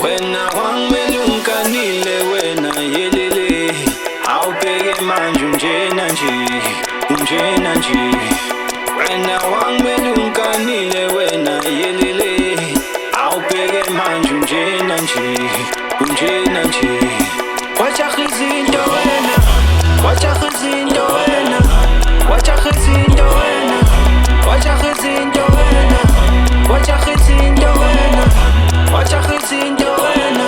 wena wangimelunkanile wena yelele awubheke manje unjena nje wena wangimelunkanile wena yelele awubheke manje unjena nje Wajahizinto wena Wajahizinto wena Wajahizinto wena Wajahizinto wena Wajahizinto wena Wajahizinto wena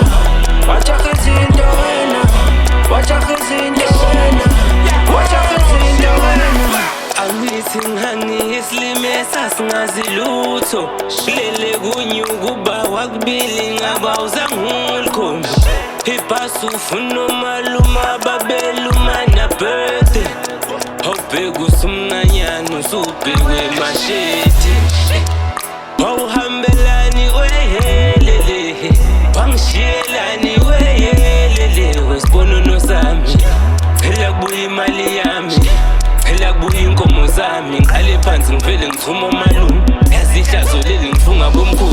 Wajahizinto wena Wajahizinto wena Wajahizinto wena Angithi ngani isilime sasingazi lutho Lele kunyukuba wakubili ngaba uzangulkhomba Ibhasi ufuna umaluma babeluma na birthday Awubheka usumncanyana usubhekwe masheti Wawuhambelani weyelele Wangishiyelani weyelele Wesibonono sami Phela kubuya imali yami Phela kubuya inkomo zami Ngiqale phansi ngivele ngithuma umalume Yazihlazo leli ngifunga bomkhulu